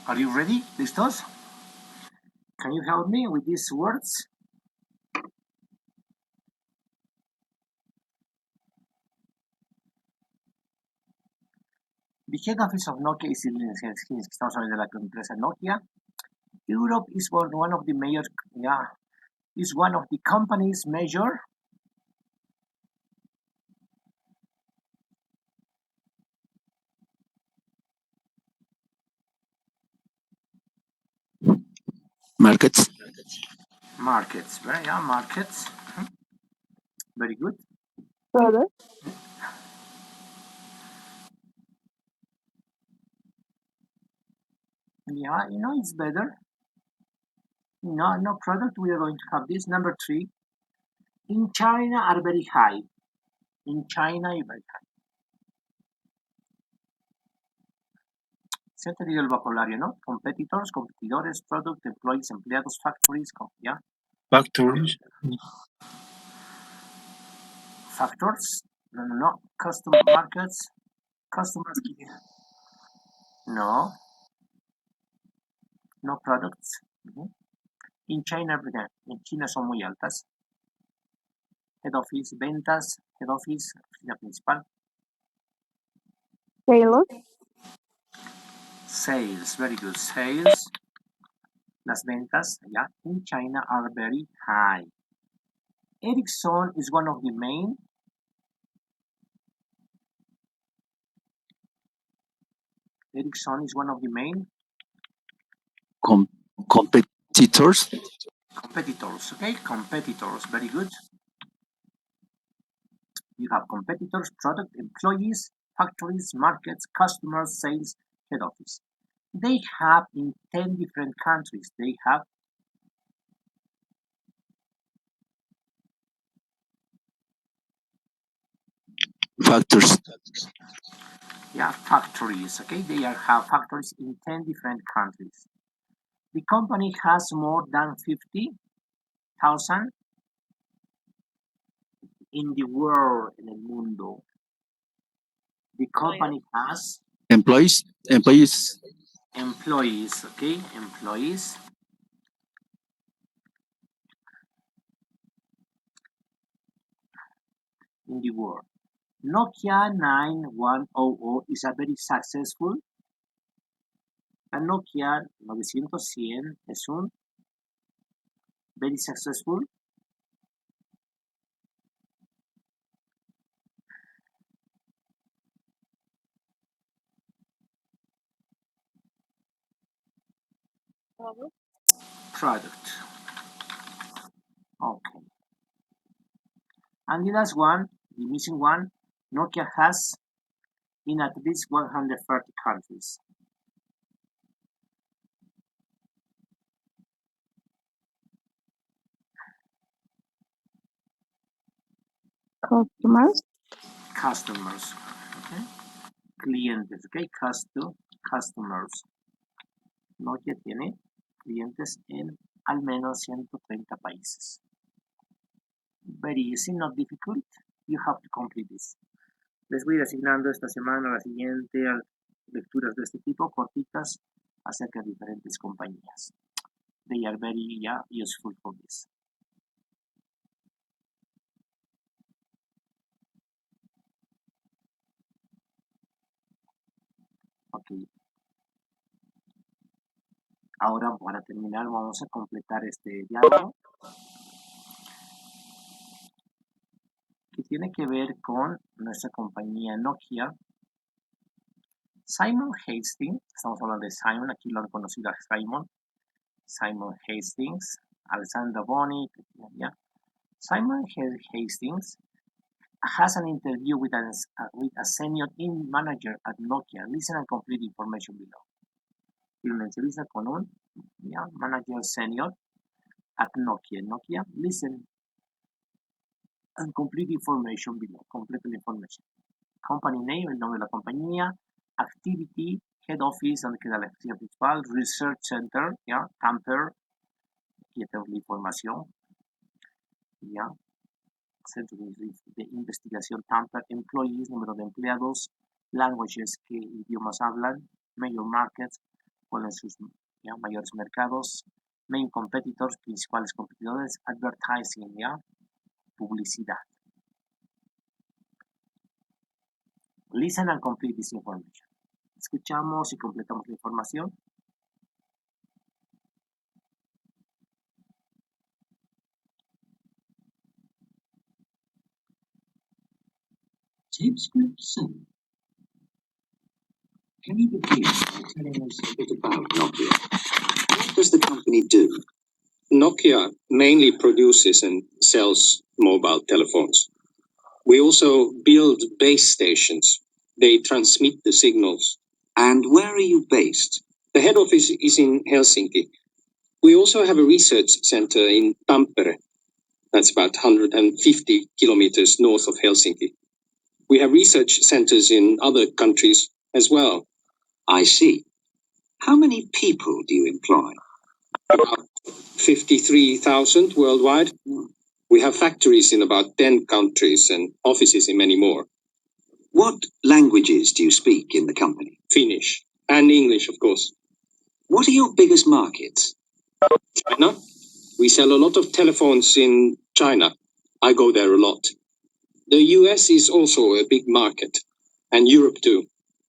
Are you ready? ¿Listos? Can you help me with these words? The head office of Nokia is in estamos hablando de la empresa Nokia. Europe is one of the major, is one of the companies major Markets. markets, right? Yeah, markets. Very good. Product. Yeah, it's better. No product. We are going to have this. Number 3. In China are very high. In China are very high. Se ha entendido el vocabulario, ¿no? Competitors, competidores, product, employees, empleados, factories, yeah. Factories. Factors. No. Customer markets. Customers. No. No products. In China, en China son muy altas. Head office, ventas, head office, oficina principal. Sales. Sales, very good. Sales. Las ventas, yeah, in China are very high. Ericsson is one of the main. Ericsson is one of the main Competitors. competitors. Okay, competitors, very good. You have competitors, product, employees, factories, markets, customers, sales, head office. They have in 10 different countries. They have Factors. yeah, factories. Okay, they have factories in 10 different countries. The company has more than 50,000 in the world, en el mundo. The company has Employees. employees, okay, employees. In the world. Nokia 9100 is a very successful. La Nokia 900 es un very successful product. Okay. And the last one, the missing one, Nokia has in at least 130 countries. Customers. Customers. Okay. Clientes. Okay. Customers. Nokia tiene clientes en al menos 130 países. Very easy, not difficult. You have to complete this. Les voy a ir asignando esta semana, la siguiente, lecturas de este tipo, cortitas, acerca de diferentes compañías. They are very useful for this. Ok. Ahora, para terminar, vamos a completar este diálogo que tiene que ver con nuestra compañía Nokia. Simon Hastings, estamos hablando de Simon, aquí lo han conocido a Simon Hastings, Alexander Boni, Simon Hastings has an interview with a senior manager at Nokia. Listen and complete information below. Y me entrevista con un manager senior at Nokia. Listen and complete information below. Complete la information. Company name, el nombre de la compañía. Activity, head office, donde queda la oficina principal. Research center, Tampere. Aquí ya tenemos la información. Centro de investigación Tampere. Employees, número de empleados. Languages, qué idiomas hablan. Major markets, cuáles son sus mayores mercados. Main competitors, principales competidores. Advertising, publicidad. Listen and complete this information. Escuchamos y completamos la información. Tape script 7. Can you begin by telling us a bit about Nokia? What does the company do? Nokia mainly produces and sells mobile telephones. We also build base stations. They transmit the signals. And where are you based? The head office is in Helsinki. We also have a research center in Tampere. That's about 150 kilometers north of Helsinki. We have research centers in other countries as well. I see. How many people do you employ? About 53,000 worldwide. We have factories in about 10 countries and offices in many more. What languages do you speak in the company? Finnish and English, of course. What are your biggest markets? China. We sell a lot of telephones in China. I go there a lot. The US is also a big market, and Europe too.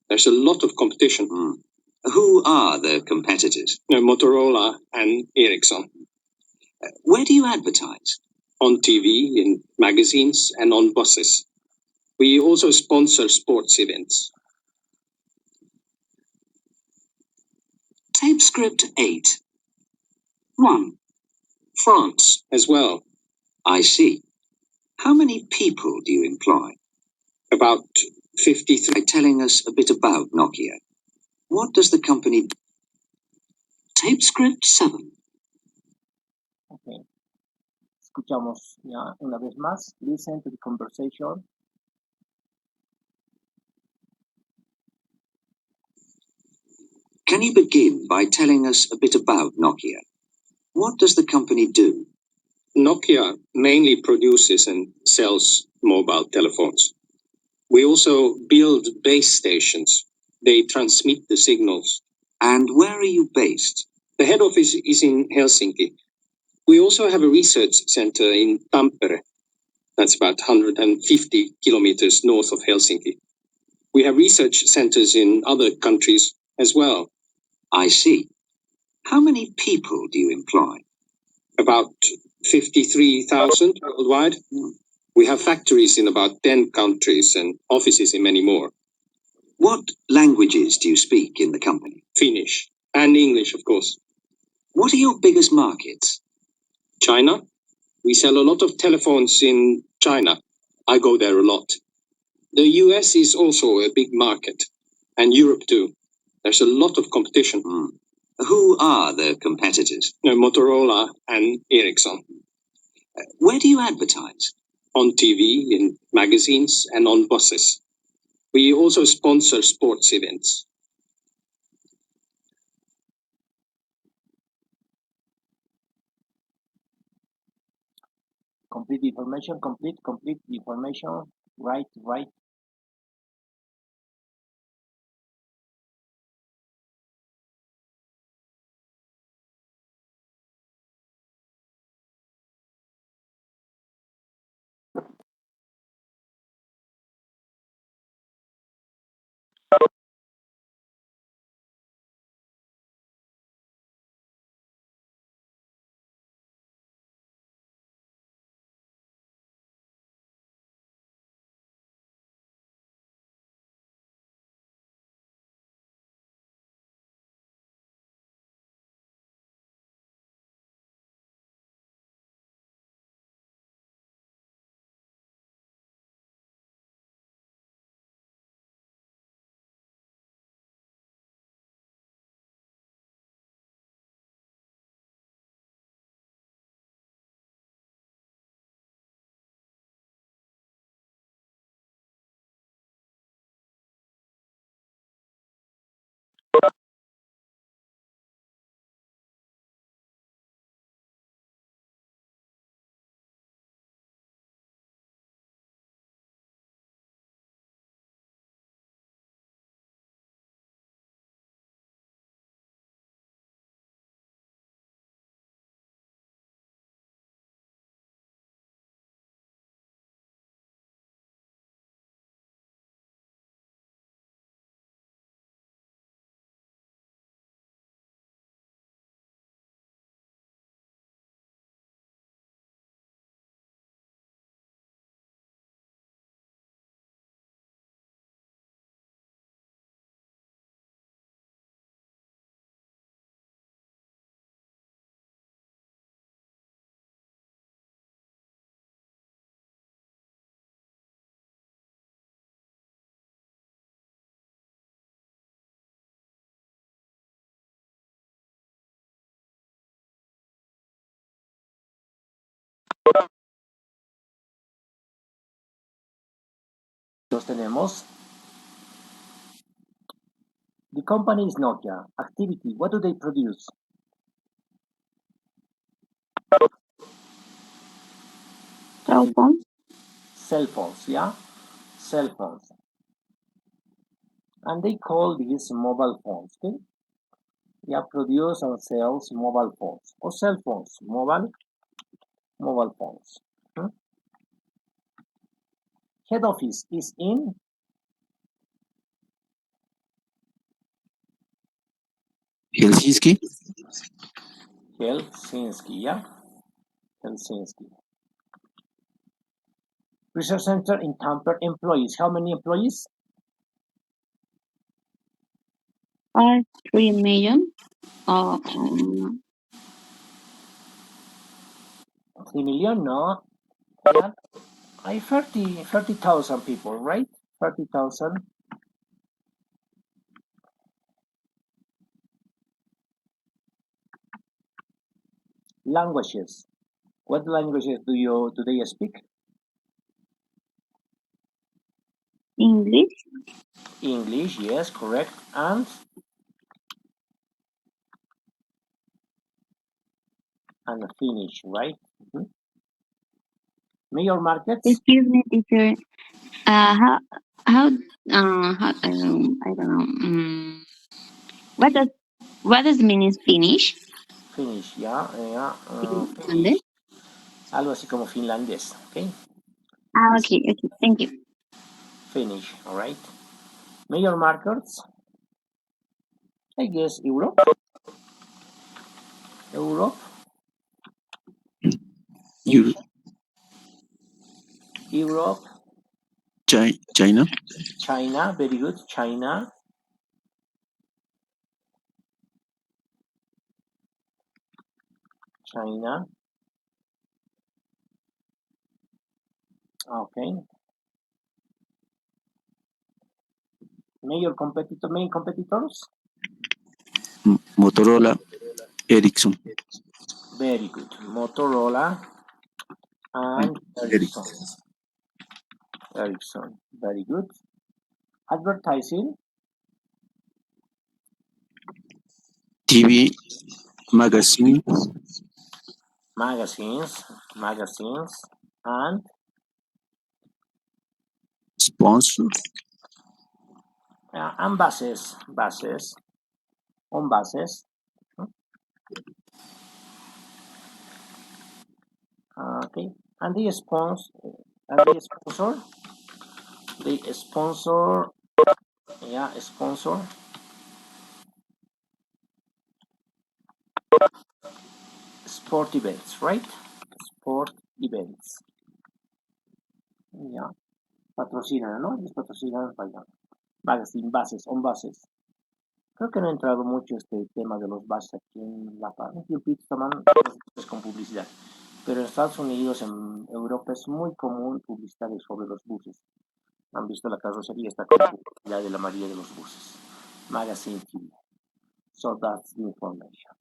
There's a lot of competition. Who are the competitors? Motorola and Ericsson. Where do you advertise? On TV, in magazines, and on buses. We also sponsor sports events. Tape script 8. 1. France. As well. I see. How many people do you employ? About 53. Telling us a bit about Nokia. What does the company do? Tape script 7. Okay. Escuchamos una vez más. Listen to the conversation. Can you begin by telling us a bit about Nokia? What does the company do? Nokia mainly produces and sells mobile telephones. We also build base stations. They transmit the signals. And where are you based? The head office is in Helsinki. We also have a research center in Tampere. That's about 150 kilometers north of Helsinki. We have research centers in other countries as well. I see. How many people do you employ? About 53,000 worldwide. We have factories in about 10 countries and offices in many more. What languages do you speak in the company? Finnish and English, of course. What are your biggest markets? China. We sell a lot of telephones in China. I go there a lot. The US is also a big market, and Europe too. There's a lot of competition. Who are the competitors? Motorola and Ericsson. Where do you advertise? on TV, in magazines, and on buses. We also sponsor sports events. Complete information, complete information, right. Entonces tenemos the company is Nokia. Activity, what do they produce? Cell phone. Cell phones, yeah? Cell phones. And they call these mobile phones, okay? Yeah, produce and sells mobile phones or cell phones, mobile phones. Head office is in Helsinki. Helsinki, yeah? Helsinki. Research center in Tampere, employees. How many employees? Are 3 million. 3 million, no. Yeah. 30,000 people, right? 30,000. Languages. What languages do they speak? English. English, yes, correct. And Finnish, right? Major markets? Excuse me, teacher. How I don't know. What does mean Finnish? Finnish, yeah. Finlandés. Finnish. Algo así como finlandés, okay? Okay, thank you. Finnish, all right. Major markets? I guess Europe. Europe. China. China, very good. China. Okay. Main competitors? Motorola, Ericsson. Very good. Motorola and Ericsson. Ericsson. Very good. Advertising. TV, magazine, Magazines, and sponsor, and buses, on buses. Okay, and the sponsor, sponsor sport events, right? Sport events. Yeah, patrocinan, ¿no? Ellos patrocinan, magazine, buses, on buses. Creo que no ha entrado mucho este tema de los buses aquí en La Paz. Un tiempito toman con publicidad. Pero en Estados Unidos, en Europa, es muy común publicidad sobre los buses. Han visto la carrocería, está con publicidad de la mayoría de los buses. Magazine TV. So that's the information.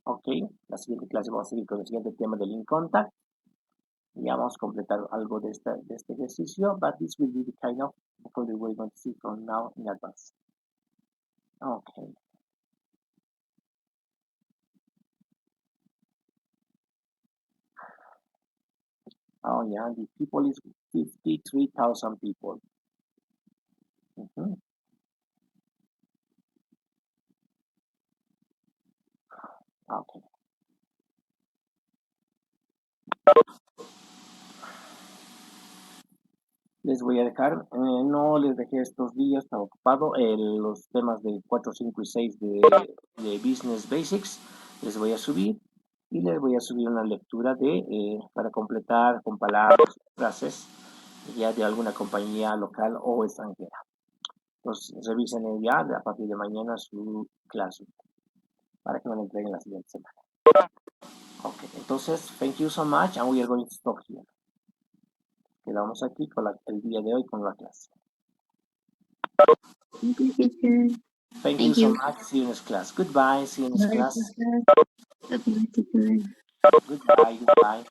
Ok, la siguiente clase vamos a seguir con el siguiente tema del InContact. Ya vamos a completar algo de este ejercicio, but this will be the kind of vocabulary we're going to see from now in advance. Okay. Oh yeah, the people is 53,000 people. Okay. Les voy a dejar, no les dejé estos días, estaba ocupado, los temas de 4, 5 y 6 de Business Basics, les voy a subir y les voy a subir una lectura para completar con palabras, frases, ya de alguna compañía local o extranjera. Entonces, revisen ya a partir de mañana su clase para que me la entreguen la siguiente semana. Ok, entonces, thank you so much and we are going to stop here. Quedamos aquí con el día de hoy con la clase. Thank you, teacher. Thank you so much. See you in this class. Goodbye. See you in this class. Goodbye, teacher. Goodbye.